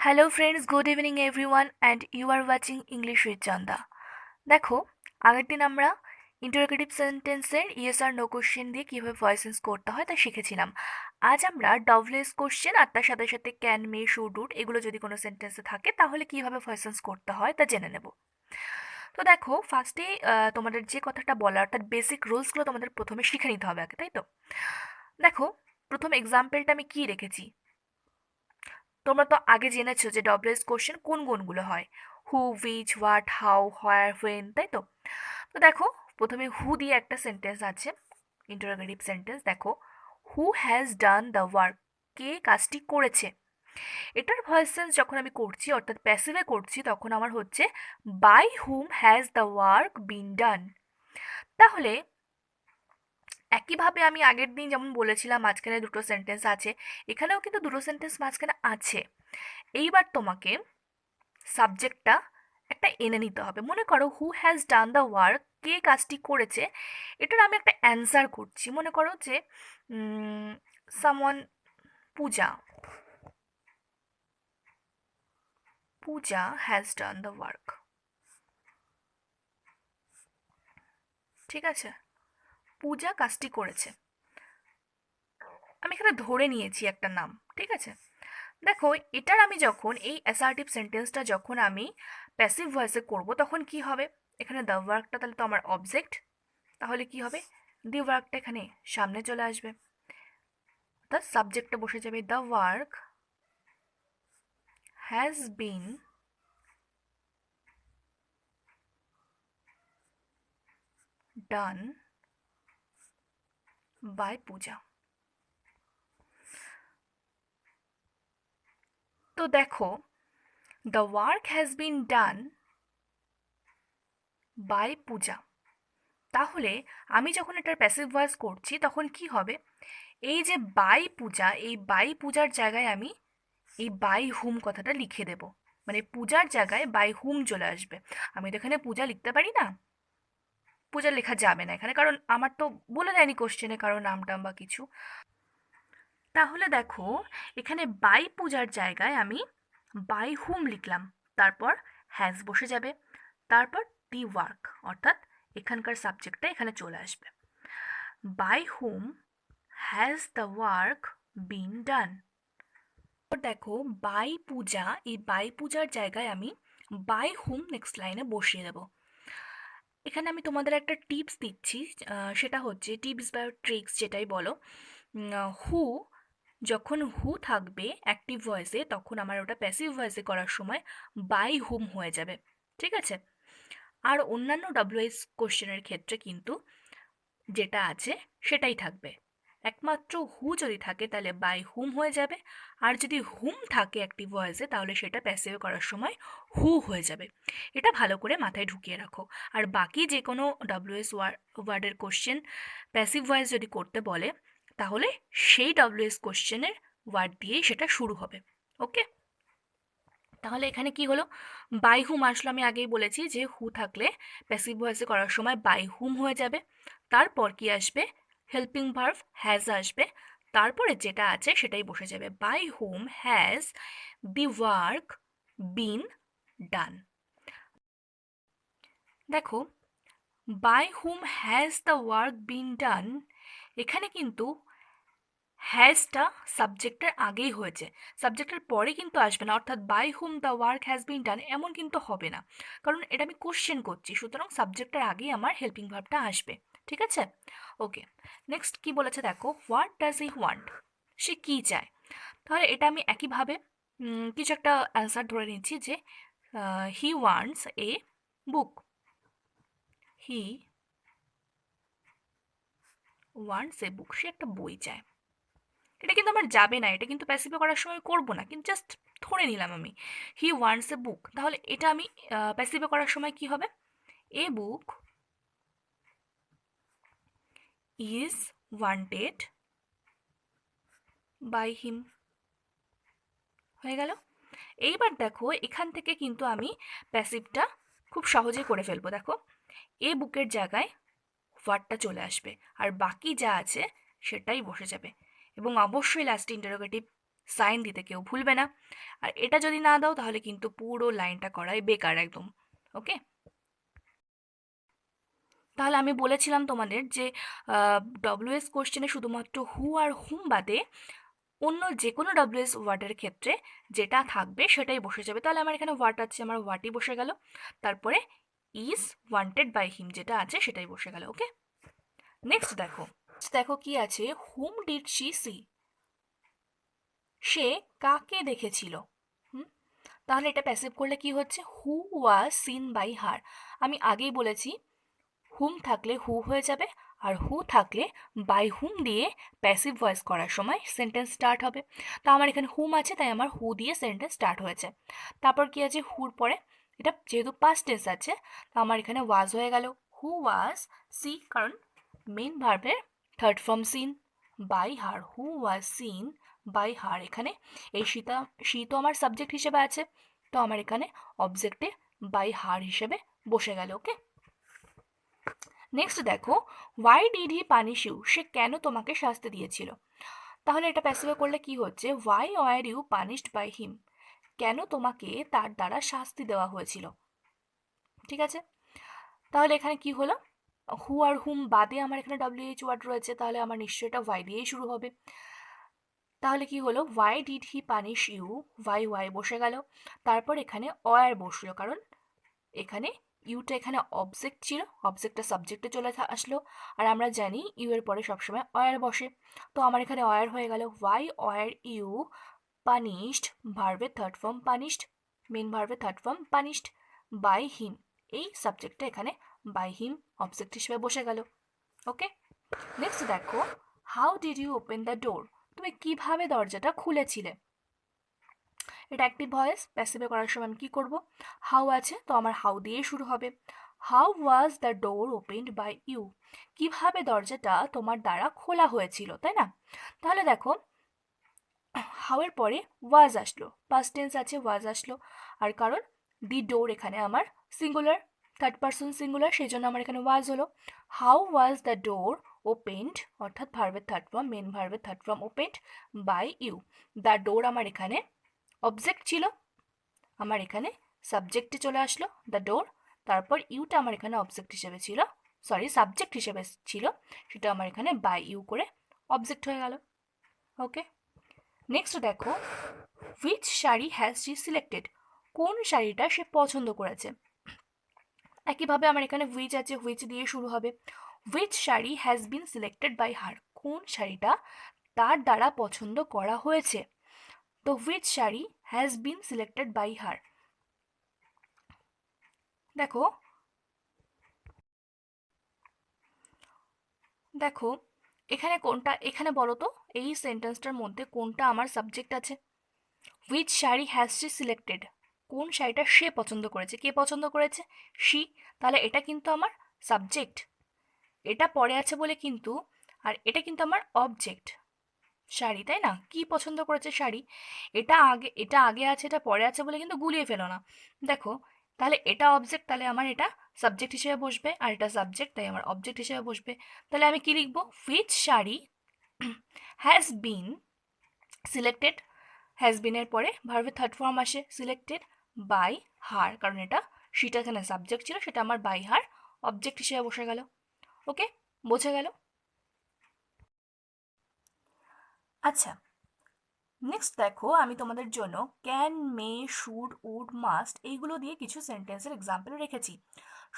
Hello friends, good evening everyone and you are watching English with Chanda. দেখো, আগের দিন আমরা ইন্টারোগেটিভ সেন্টেন্সের ইয়েস আর নো কোশ্চেন দিয়ে কীভাবে ভয়েস চেঞ্জ করতে হয় তা শিখেছিলাম। আজ আমরা ডব্লিউএস কোশ্চেন আর তার সাথে সাথে ক্যান, মে, শুড, উড এগুলো যদি কোনো সেন্টেন্সে থাকে তাহলে কীভাবে ভয়েস চেঞ্জ করতে হয় তা জেনে নেব। তো দেখো, ফার্স্টেই তোমাদের যে কথাটা বলার তার বেসিক রুলসগুলো তোমাদের প্রথমে শিখে নিতে হবে আগে, তাই তো? দেখো, প্রথম এক্সাম্পলটা আমি কী রেখেছি। তোমরা তো আগে জেনেছো যে ডব্লিউএস কোশ্চেন কোন কোনগুলো হয়: who, which, what, how, where, when, তাই তো? তো দেখো, প্রথমে হু দিয়ে একটা সেন্টেন্স আছে, ইন্টারোগেটিভ সেন্টেন্স। দেখো, who has done the work, কে কাজটি করেছে। এটার ভয়েস চেঞ্জ যখন আমি করছি, অর্থাৎ প্যাসিভে করছি, তখন আমার হচ্ছে by whom has the work been done. তাহলে একইভাবে আমি আগের দিন যেমন বলেছিলাম মাঝখানে দুটো সেন্টেন্স আছে, এখানেও কিন্তু দুটো সেন্টেন্স মাঝখানে আছে। এইবার তোমাকে সাবজেক্টটা একটা এনে নিতে হবে। মনে করো who has done the work, কে কাজটি করেছে, এটার আমি একটা অ্যান্সার করছি। মনে করো যে someone, Puja, Puja has done the work. ঠিক আছে, পূজা কাজটি করেছে। আমি এখানে ধরে নিয়েছি একটা নাম, ঠিক আছে? দেখো, এটার আমি যখন এই অ্যাসার্টিভ সেন্টেন্সটা যখন আমি প্যাসিভ ভয়েসে করব তখন কি হবে? এখানে দ্য ওয়ার্কটা তাহলে তো আমার অবজেক্ট, তাহলে কি হবে? দি ওয়ার্কটা এখানে সামনে চলে আসবে, অর্থাৎ সাবজেক্টটা বসে যাবে the work has been done by Puja. তো দেখো, the work has been done by Puja, তাহলে আমি যখন এটার প্যাসিভ ভয়েস করছি তখন কি হবে? এই যে বাই পূজা, এই বাই পূজার জায়গায় আমি এই বাই হুম কথাটা লিখে দেব। মানে পূজার জায়গায় বাই হুম চলে আসবে। আমি তো এখানে পূজা লিখতে পারি না, পূজা লেখা যাবে না এখানে, কারণ আমার তো বলে দেয়নি কোশ্চেনে কারো নাম টাম বা কিছু। তাহলে দেখো, এখানে বাই পূজার জায়গায় আমি বাই হুম লিখলাম, তারপর হ্যাজ বসে যাবে, তারপর দি ওয়ার্ক, অর্থাৎ এখানকার সাবজেক্টটা এখানে চলে আসবে। By whom has the work been done. দেখো, বাই পূজা, এই বাই পূজার জায়গায় আমি বাই হুম নেক্সট লাইনে বসিয়ে দেব। এখানে আমি তোমাদের একটা টিপস দিচ্ছি, সেটা হচ্ছে টিপস বা ট্রিক্স যেটাই বলো। হু, যখন হু থাকবে অ্যাক্টিভ ভয়েসে তখন আমার ওটা প্যাসিভ ভয়েসে করার সময় বাই হুম হয়ে যাবে, ঠিক আছে? আর অন্যান্য ডাব্লিউএস কোশ্চেনের ক্ষেত্রে কিন্তু যেটা আছে সেটাই থাকবে। একমাত্র হু যদি থাকে তাহলে বাই হুম হয়ে যাবে, আর যদি হুম থাকে অ্যাক্টিভ ভয়েসে তাহলে সেটা প্যাসিভ করার সময় হু হয়ে যাবে। এটা ভালো করে মাথায় ঢুকিয়ে রাখো। আর বাকি যে কোনো ডাব্লিউএস ওয়ার্ডের কোশ্চেন প্যাসিভ ভয়েস যদি করতে বলে তাহলে সেই ডাব্লিউএস কোশ্চেনের ওয়ার্ড দিয়েই সেটা শুরু হবে। ওকে, তাহলে এখানে কি হলো? বাই হুম আসলো, আমি আগেই বলেছি যে হু থাকলে প্যাসিভ ভয়েসে করার সময় বাই হুম হয়ে যাবে। তারপর কি আসবে? হেল্পিং ভার্ব হ্যাজ আসবে, তারপরে যেটা আছে সেটাই বসে যাবে। By whom has the work been done. দেখো, by whom has the work been done, এখানে কিন্তু হ্যাজটা সাবজেক্টের আগেই হয়েছে, সাবজেক্টের পরে কিন্তু আসবে না, অর্থাৎ by whom the work has been done এমন কিন্তু হবে না, কারণ এটা আমি কোশ্চেন করছি, সুতরাং সাবজেক্টের আগেই আমার হেল্পিং ভার্বটা আসবে। ঠিক আছে? ওকে, নেক্সট কি বলেছে দেখো, হোয়াট ডাজ হি ওয়ান্ট, সে কী চায়। তাহলে এটা আমি একইভাবে কিছু একটা অ্যান্সার ধরে নিচ্ছি যে he wants a book, he wants a বুক, সে একটা বই চায়। এটা কিন্তু আমার যাবে না, এটা কিন্তু প্যাসিভে করার সময় করব না, কিন্তু জাস্ট ধরে নিলাম আমি হি ওয়ান্টস এ বুক। তাহলে এটা আমি প্যাসিভে করার সময় কি হবে? A book is wanted by him, হয়ে গেল। এইবার দেখো, এখান থেকে কিন্তু আমি প্যাসিভটা খুব সহজে করে ফেলবো। দেখো, এ বুকের জায়গায় ওয়ার্ডটা চলে আসবে আর বাকি যা আছে সেটাই বসে যাবে, এবং অবশ্যই লাস্টে ইন্টারোগেটিভ সাইন দিতে কেউ ভুলবে না। আর এটা যদি না দাও তাহলে কিন্তু পুরো লাইনটা করাই বেকার একদম। ওকে, তাহলে আমি বলেছিলাম তোমাদের যে ডব্লিউএস কোশ্চেনে শুধুমাত্র হু আর হুম বাদে অন্য যে কোনো ডব্লিউএস ওয়ার্ডের ক্ষেত্রে যেটা থাকবে সেটাই বসে যাবে। তাহলে আমার এখানে ওয়াট আছে, আমার ওয়াটই বসে গেল। তারপরে ইজ ওয়ান্টেড বাই হিম যেটা আছে সেটাই বসে গেল। ওকে, নেক্সট দেখো, দেখো কি আছে, হুম ডিড শি সি, সে কাকে দেখেছিল। হুম, তাহলে এটা প্যাসিভ করলে কি হচ্ছে, হু ওয়াজ সিন বাই হার। আমি আগেই বলেছি হুম থাকলে হু হয়ে যাবে, আর হু থাকলে বাই হুম দিয়ে প্যাসিভ ভয়েস করার সময় সেন্টেন্স স্টার্ট হবে। তো আমার এখানে হুম আছে তাই আমার হু দিয়ে সেন্টেন্স স্টার্ট হয়েছে। তারপর কি আছে, হুর পরে এটা যেহেতু পাস্ট টেন্স আছে তো আমার এখানে ওয়াজ হয়ে গেল। হু ওয়াজ সি, কারণ মেন ভার্বের third form seen, by her, who was seen by her. এখানে এই সীতা, সী তো আমার সাবজেক্ট হিসেবে আছে, তো আমার এখানে অবজেক্টে বাই হার হিসেবে বসে গেল। ওকে, নেক্সট দেখো, why did he punish you, সে কেন তোমাকে শাস্তি দিয়েছিল। তাহলে এটা প্যাসিভে করলে কি হচ্ছে, why were you punished by him, কেন তোমাকে তার দ্বারা শাস্তি দেওয়া হয়েছিল। ঠিক আছে, তাহলে এখানে কি হলো, হু আর হুম বাদে আমার এখানে ডব্লিউএইচ ওয়ার্ড রয়েছে, তাহলে আমার নিশ্চয়ই এটা ওয়াই দিয়েই শুরু হবে। তাহলে কি হলো, why did he punish you, why why বসে গেল। তারপর এখানে অয়ার বসলো, কারণ এখানে ইউটা এখানে অবজেক্ট ছিল, অবজেক্টটা সাবজেক্টে চলে আসলো, আর আমরা জানি ইউ এর পরে সবসময় অয়ার বসে। তো আমার এখানে অয়ার হয়ে গেল, ওয়াই অয়ার ইউ পানিশড, ভার্বের থার্ড ফর্ম পানিশড, মেন ভার্বের third form punished by him, এই সাবজেক্টটা এখানে বাই হিম অবজেক্ট হিসেবে বসে গেল। ওকে, নেক্সট দেখো, how did you open the door, তুমি কিভাবে দরজাটা খুলেছিলে। এটা অ্যাক্টিভ ভয়েস, প্যাসিভে করার সময় আমি কী করবো, হাউ আছে তো আমার হাউ দিয়ে শুরু হবে। How was the door opened by you, কিভাবে দরজাটা তোমার দ্বারা খোলা হয়েছিল, তাই না। তাহলে দেখো, হাউ এর পরে ওয়াজ আসলো, পাস্ট টেন্স আছে, ওয়াজ আসলো, আর কারণ দি ডোর এখানে আমার সিঙ্গুলার, থার্ড পার্সন সিঙ্গুলার, সেই জন্য আমার এখানে ওয়াজ হলো। How was the door opened, অর্থাৎ ভার্বের থার্ড ফর্ম, মেন ভার্বের third form opened by you. The door আমার এখানে অবজেক্ট ছিল, আমার এখানে সাবজেক্টে চলে আসলো দ্য ডোর, তারপর ইউটা আমার এখানে অবজেক্ট হিসেবে ছিল, সরি সাবজেক্ট হিসেবে ছিল, সেটা আমার এখানে বাই ইউ করে অবজেক্ট হয়ে গেল। ওকে, নেক্সট দেখো, which sari has she selected, কোন শাড়িটা সে পছন্দ করেছে। একইভাবে আমার এখানে হুইচ আছে, হুইচ দিয়ে শুরু হবে। Which sari has been selected by her, কোন শাড়িটা তার দ্বারা পছন্দ করা হয়েছে। তো which sari has been selected by her, দেখো, দেখো এখানে কোনটা, এখানে বলো তো এই সেন্টেন্সটার মধ্যে কোনটা আমার সাবজেক্ট আছে। Which sari has she selected, কোন শাড়িটা সে পছন্দ করেছে, কে পছন্দ করেছে, শি, তাহলে এটা কিন্তু আমার সাবজেক্ট, এটা পরে আছে বলে কিন্তু, আর এটা কিন্তু আমার অবজেক্ট শাড়ি, তাই না, কি পছন্দ করেছে শাড়ি, এটা আগে আছে এটা পরে আছে বলে কিন্তু গুলিয়ে ফেলো না। দেখো, তাহলে এটা অবজেক্ট, তাহলে আমার এটা সাবজেক্ট হিসেবে বসবে, আর এটা সাবজেক্ট তাই আমার অবজেক্ট হিসেবে বসবে। তাহলে আমি কি লিখবো, which sari has been selected, has বিনের পরে ভার্বের থার্ড ফর্ম আসে সিলেক্টেড বাই হার, কারণ এটা সেটা এখানে সাবজেক্ট ছিল, সেটা আমার বাই হার অবজেক্ট হিসেবে বসে গেল। ওকে, বোঝা গেল। আচ্ছা, নেক্সট দেখো, আমি তোমাদের জন্য can, may, should, would, must এইগুলো দিয়ে কিছু সেন্টেন্সের এক্সাম্পল রেখেছি।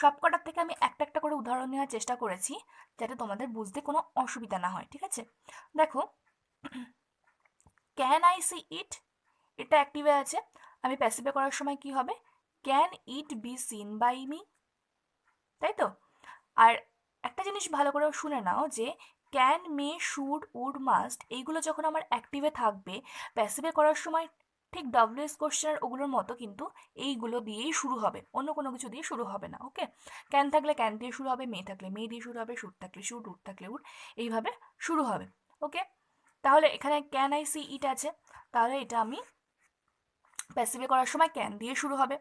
সবকটার থেকে আমি একটা একটা করে উদাহরণ নেওয়ার চেষ্টা করেছি যাতে তোমাদের বুঝতে কোনো অসুবিধা না হয়। ঠিক আছে, দেখো, ক্যান আই সি ইট, এটা অ্যাক্টিভে আছে, আমি প্যাসিভে করার সময় কি হবে, can it be seen by me, তাই তো। আর একটা জিনিস ভালো করে শুনে নাও যে can, may, should, would, must এইগুলো যখন আমার অ্যাক্টিভে থাকবে, প্যাসিভে করার সময় ঠিক ডব্লিউএস কোশ্চেনের ওগুলোর মতো কিন্তু এইগুলো দিয়েই শুরু হবে, অন্য কোনো কিছু দিয়ে শুরু হবে না। ওকে, ক্যান থাকলে ক্যান দিয়ে শুরু হবে, মে থাকলে মে দিয়ে শুরু হবে, শুড থাকলে শুড, উড থাকলে উড, এইভাবে শুরু হবে। ওকে, তাহলে এখানে ক্যান আই সি ইট আছে, তাহলে এটা আমি প্যাসিভে করার সময় ক্যান দিয়ে শুরু হবে।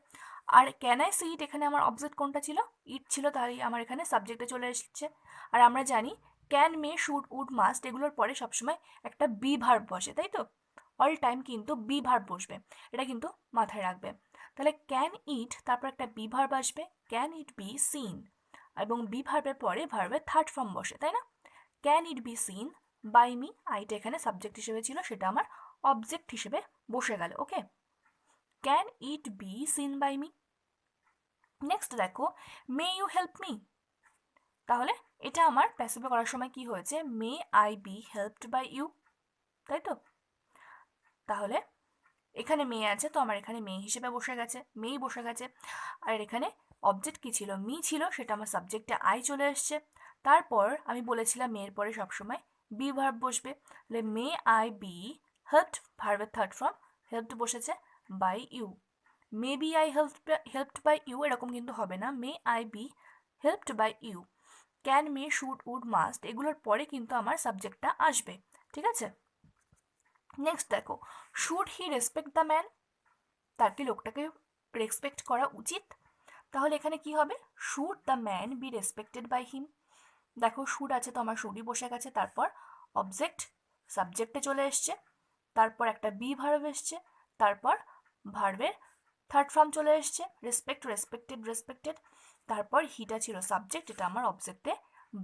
আর ক্যান আই সি ইট, এখানে আমার অবজেক্ট কোনটা ছিল, ইট ছিল, তাই আমার এখানে সাবজেক্টে চলে এসেছে। আর আমরা জানি can, may, should, would, must এগুলোর পরে সবসময় একটা বি ভার্ব বসে, তাই তো। অল টাইম কিন্তু বি ভার্ব বসবে, এটা কিন্তু মাথায় রাখবে। তাহলে ক্যান ইট, তারপর একটা বি ভার্ব আসবে, ক্যান ইট বি সিন, এবং বি ভার্বের পরে ভার্বের থার্ড ফর্ম বসে, তাই না? Can it be seen by me, আইটা এখানে সাবজেক্ট হিসেবে ছিল, সেটা আমার অবজেক্ট হিসেবে বসে গেল। Okay, can it be seen by me. Next দেখো, মে ইউ হেল্প মি, তাহলে এটা আমার প্যাসিভে করার সময় কি হয়েছে, may I be helped by you, তাই তো? তাহলে এখানে মেয়ে আছে, তো আমার এখানে মেয়ে হিসেবে বসে গেছে, মেয়েই বসে গেছে। আর এখানে অবজেক্ট কি ছিল, মি ছিল, সেটা আমার সাবজেক্টে আই চলে এসছে। তারপর আমি বলেছিলাম মেয়ের পরে সবসময় বি ভার্ব বসবে, তাহলে মে আই বি হেল্পড, ভার্বের থার্ড ফর্ম হেল্পড বসেছে, by you. May be I helped by you এরকম কিন্তু হবে না, may I be helped by you. Can, may, should, would, must এগুলোর পরে কিন্তু আমার সাবজেক্টটা আসবে, ঠিক আছে? নেক্সট দেখো, should he respect the man, তার কি লোকটাকে রেসপেক্ট করা উচিত? তাহলে এখানে কি হবে, should the man be respected by him. দেখো শুড আছে, তো আমার শুডই বসে গেছে, তারপর অবজেক্ট সাবজেক্টে চলে এসছে, তারপর একটা বি ভার্ব এসছে, তারপর ভার্বের থার্ড ফর্ম চলে এসছে, রেসপেক্ট, রেসপেক্টেড, রেসপেক্টেড, তারপর হিটা ছিল সাবজেক্ট, এটা আমার অবজেক্টে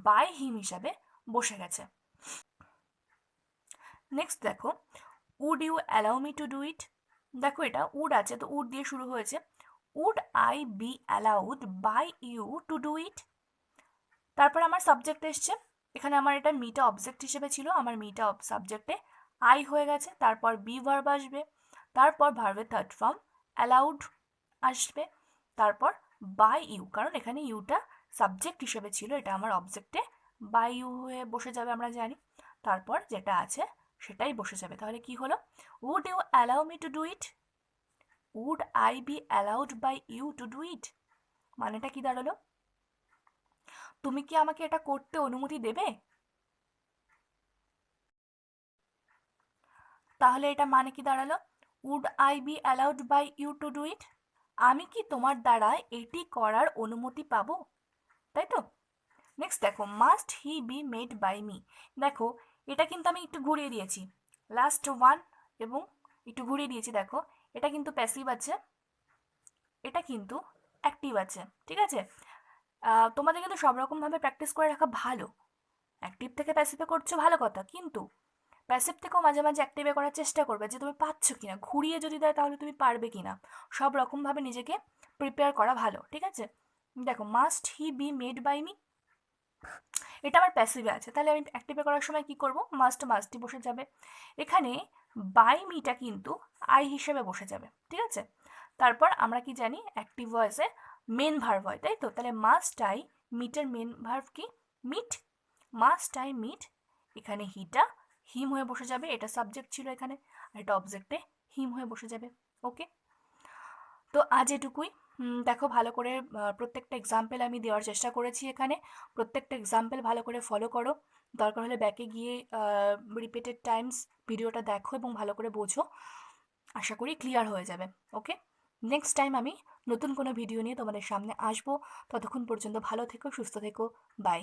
বাই হিম হিসাবে বসে গেছে। নেক্সট দেখো, would you allow me to do it, দেখো এটা উড আছে, তো উড দিয়ে শুরু হয়েছে, would I be allowed by you to do it, তারপর আমার সাবজেক্ট এসছে, এখানে আমার এটা মিটা অবজেক্ট হিসেবে ছিল, আমার মিটা সাবজেক্টে আই হয়ে গেছে, তারপর বি ভার্ব আসবে, তারপর ভার্বের থার্ড ফর্ম অ্যালাউড আসবে, তারপর বাই ইউ, কারণ এখানে ইউটা সাবজেক্ট হিসেবে ছিল, এটা আমার অবজেক্টে বাই ইউ হয়ে বসে যাবে, আমরা জানি। তারপর যেটা আছে সেটাই বসে যাবে, তাহলে কি হলো, would you allow me to do it, would I be allowed by you to do it, মানেটা কি দাঁড়ালো, তুমি কি আমাকে এটা করতে অনুমতি দেবে? তাহলে এটা মানে কি দাঁড়ালো, would I be allowed by you to do it, আমি কি তোমার দ্বারা এটি করার অনুমতি পাবো, তাই তো? নেক্সট দেখো, must he be made by me, দেখো এটা কিন্তু আমি একটু ঘুরিয়ে দিয়েছি, লাস্ট ওয়ান এবং একটু ঘুরিয়ে দিয়েছি, দেখো এটা কিন্তু প্যাসিভ আছে, এটা কিন্তু অ্যাক্টিভ আছে, ঠিক আছে? তোমাদের কিন্তু সব রকমভাবে প্র্যাকটিস করে রাখা ভালো, অ্যাক্টিভ থেকে প্যাসিভে করছো ভালো কথা, কিন্তু প্যাসিভ থেকেও মাঝে মাঝে অ্যাক্টিভে করার চেষ্টা করবে, যে তুমি পাচ্ছ কিনা, ঘুরিয়ে যদি দেয় তাহলে তুমি পারবে কিনা, সব রকমভাবে নিজেকে প্রিপেয়ার করা ভালো, ঠিক আছে? দেখো, must he be made by me, এটা আমার প্যাসিভে আছে, তাহলে আমি অ্যাক্টিভে করার সময় কি করব, মাস্টই বসে যাবে, এখানে বাই মিটা কিন্তু আই হিসেবে বসে যাবে, ঠিক আছে? তারপর আমরা কি জানি, অ্যাক্টিভ ভয়েসে মেন ভার্ব হয়, তাই তো? তাহলে মাস্ট আই মিটের মেন ভার্ব কি, মিট, মাস্ট আই মিট, এখানে হিটা হিম হয়ে বসে যাবে, এটা সাবজেক্ট ছিল এখানে, আর এটা অবজেক্টে হিম হয়ে বসে যাবে। ওকে, তো আজ এটুকুই। দেখো ভালো করে প্রত্যেকটা এক্সাম্পল আমি দেওয়ার চেষ্টা করেছি এখানে, প্রত্যেকটা এক্সাম্পল ভালো করে ফলো করো, দরকার হলে ব্যাকে গিয়ে রিপিটেড টাইমস ভিডিওটা দেখো এবং ভালো করে বোঝো, আশা করি ক্লিয়ার হয়ে যাবে। ওকে, নেক্সট টাইম আমি নতুন কোনো ভিডিও নিয়ে তোমাদের সামনে আসবো, ততক্ষণ পর্যন্ত ভালো থেকো, সুস্থ থেকো, বাই।